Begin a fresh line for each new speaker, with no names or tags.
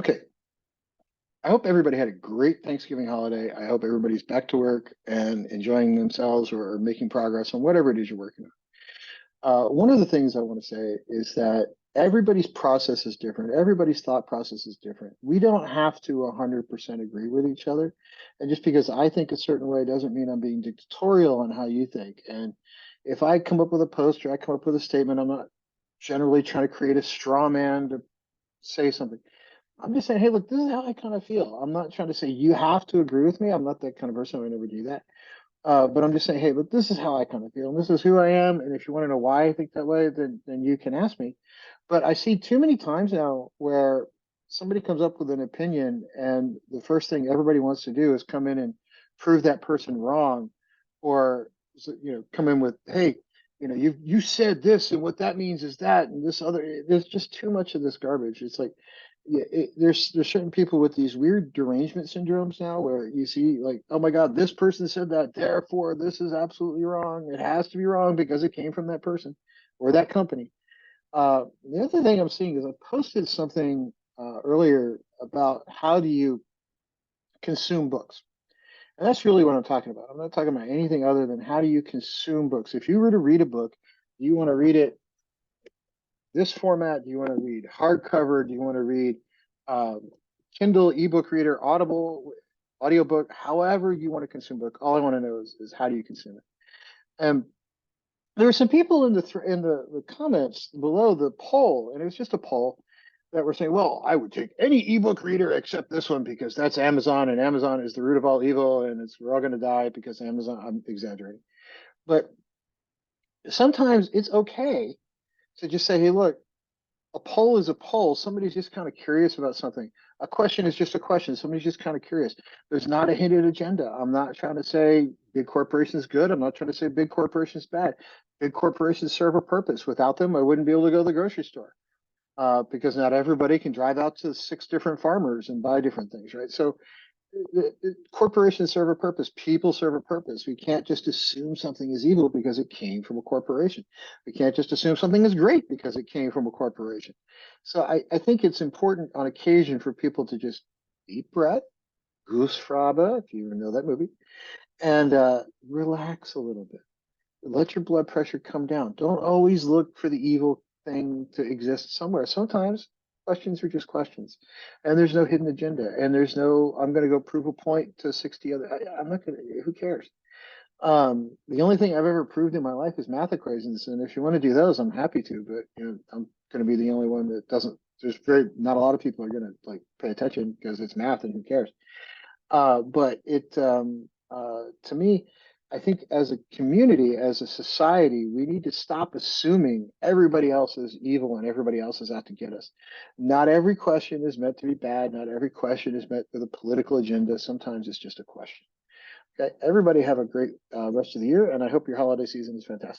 Okay. I hope everybody had a great Thanksgiving holiday. I hope everybody's back to work and enjoying themselves or making progress on whatever it is you're working on. One of the things I want to say is that everybody's process is different. Everybody's thought process is different. We don't have to 100% agree with each other. And just because I think a certain way doesn't mean I'm being dictatorial on how you think. And if I come up with a post or I come up with a statement, I'm not generally trying to create a straw man to say something. I'm just saying, hey, look, this is how I kind of feel. I'm not trying to say you have to agree with me. I'm not that kind of person. I would never do that. But I'm just saying, hey, look, this is how I kind of feel, and this is who I am. And if you want to know why I think that way, then you can ask me. But I see too many times now where somebody comes up with an opinion, and the first thing everybody wants to do is come in and prove that person wrong, or come in with, hey, you said this, and what that means is that, and this other. There's just too much of this garbage. It's like yeah, there's certain people with these weird derangement syndromes now where you see like, oh my God, this person said that, therefore this is absolutely wrong. It has to be wrong because it came from that person or that company. The other thing I'm seeing is I posted something earlier about how do you consume books. And that's really what I'm talking about. I'm not talking about anything other than how do you consume books. If you were to read a book, do you want to read it this format? Do you want to read hardcover? Do you want to read um, Kindle, ebook reader, Audible, audiobook, however you want to consume book? All I want to know is how do you consume it? And there were some people in the comments below the poll, and it was just a poll that were saying, well, I would take any ebook reader except this one because that's Amazon, and Amazon is the root of all evil, and we're all going to die because Amazon. I'm exaggerating, but sometimes it's okay to just say, hey, look, a poll is a poll. Somebody's just kind of curious about something. A question is just a question. Somebody's just kind of curious. There's not a hidden agenda. I'm not trying to say big corporations good. I'm not trying to say big corporations bad. Big corporations serve a purpose. Without them, I wouldn't be able to go to the grocery store because not everybody can drive out to six different farmers and buy different things, right? So corporations serve a purpose. People serve a purpose. We can't just assume something is evil because it came from a corporation. We can't just assume something is great because it came from a corporation. So I think it's important on occasion for people to just deep breath, goose fraba, if you know that movie, and relax a little bit. Let your blood pressure come down. Don't always look for the evil thing to exist somewhere. Sometimes questions are just questions, and there's no hidden agenda, and there's no I'm going to go prove a point to 60 other. I'm not going to. Who cares? The only thing I've ever proved in my life is math equations, and if you want to do those, I'm happy to. But I'm going to be the only one that doesn't. There's very not a lot of people are going to like pay attention because it's math, and who cares? But to me, I think as a community, as a society, we need to stop assuming everybody else is evil and everybody else is out to get us. Not every question is meant to be bad. Not every question is meant with a political agenda. Sometimes it's just a question. Okay, everybody have a great rest of the year, and I hope your holiday season is fantastic.